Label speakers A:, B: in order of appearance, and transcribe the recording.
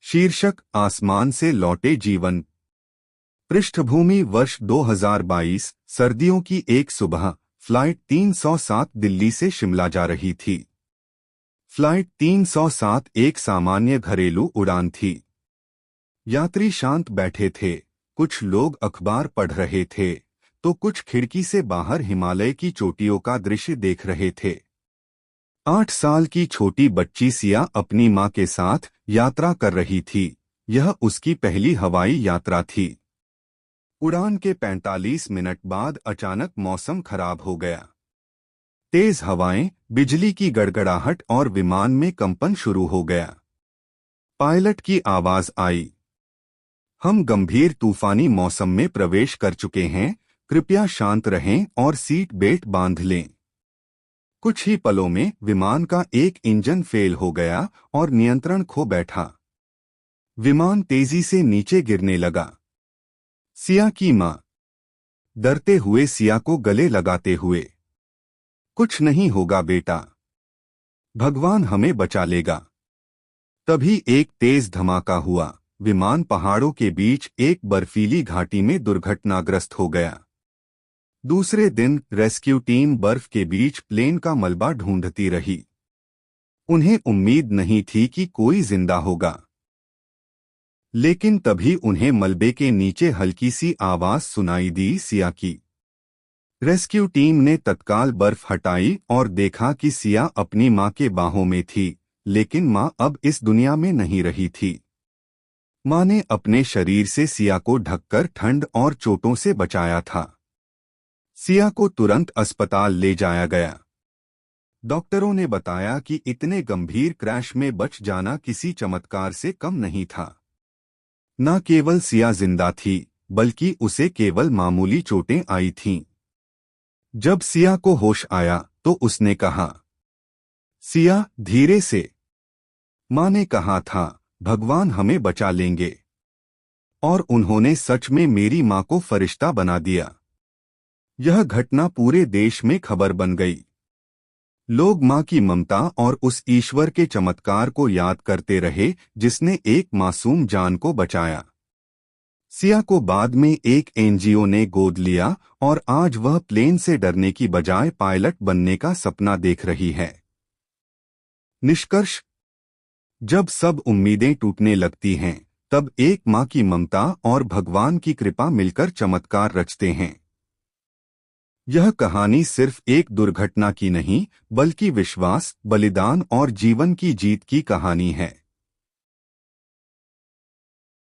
A: शीर्षक आसमान से लौटे जीवन। पृष्ठभूमि वर्ष 2022। सर्दियों की एक सुबह फ्लाइट 307 दिल्ली से शिमला जा रही थी। फ्लाइट 307 एक सामान्य घरेलू उड़ान थी। यात्री शांत बैठे थे, कुछ लोग अखबार पढ़ रहे थे तो कुछ खिड़की से बाहर हिमालय की चोटियों का दृश्य देख रहे थे। 8 साल की छोटी बच्ची सिया अपनी मां के साथ यात्रा कर रही थी। यह उसकी पहली हवाई यात्रा थी। उड़ान के 45 मिनट बाद अचानक मौसम खराब हो गया। तेज हवाएं, बिजली की गड़गड़ाहट और विमान में कंपन शुरू हो गया। पायलट की आवाज आई, हम गंभीर तूफानी मौसम में प्रवेश कर चुके हैं, कृपया शांत रहें और सीट बेल्ट बांध लें। कुछ ही पलों में विमान का एक इंजन फेल हो गया और नियंत्रण खो बैठा। विमान तेजी से नीचे गिरने लगा। सिया की मां डरते हुए सिया को गले लगाते हुए, कुछ नहीं होगा बेटा, भगवान हमें बचा लेगा। तभी एक तेज धमाका हुआ। विमान पहाड़ों के बीच एक बर्फीली घाटी में दुर्घटनाग्रस्त हो गया। दूसरे दिन रेस्क्यू टीम बर्फ के बीच प्लेन का मलबा ढूंढती रही। उन्हें उम्मीद नहीं थी कि कोई जिंदा होगा। लेकिन तभी उन्हें मलबे के नीचे हल्की सी आवाज सुनाई दी, सिया की। रेस्क्यू टीम ने तत्काल बर्फ हटाई और देखा कि सिया अपनी मां के बाहों में थी, लेकिन मां अब इस दुनिया में नहीं रही थी। मां ने अपने शरीर से सिया को ढककर ठंड और चोटों से बचाया था। सिया को तुरंत अस्पताल ले जाया गया। डॉक्टरों ने बताया कि इतने गंभीर क्रैश में बच जाना किसी चमत्कार से कम नहीं था। न केवल सिया जिंदा थी, बल्कि उसे केवल मामूली चोटें आई थीं। जब सिया को होश आया तो उसने कहा, सिया, धीरे से। मां ने कहा था, भगवान हमें बचा लेंगे। और उन्होंने सच में मेरी मां को फरिश्ता बना दिया। यह घटना पूरे देश में खबर बन गई। लोग मां की ममता और उस ईश्वर के चमत्कार को याद करते रहे जिसने एक मासूम जान को बचाया। सिया को बाद में एक एनजीओ ने गोद लिया और आज वह प्लेन से डरने की बजाय पायलट बनने का सपना देख रही है। निष्कर्ष, जब सब उम्मीदें टूटने लगती हैं, तब एक मां की ममता और भगवान की कृपा मिलकर चमत्कार रचते हैं। यह कहानी सिर्फ एक दुर्घटना की नहीं, बल्कि विश्वास, बलिदान और जीवन की जीत की कहानी है।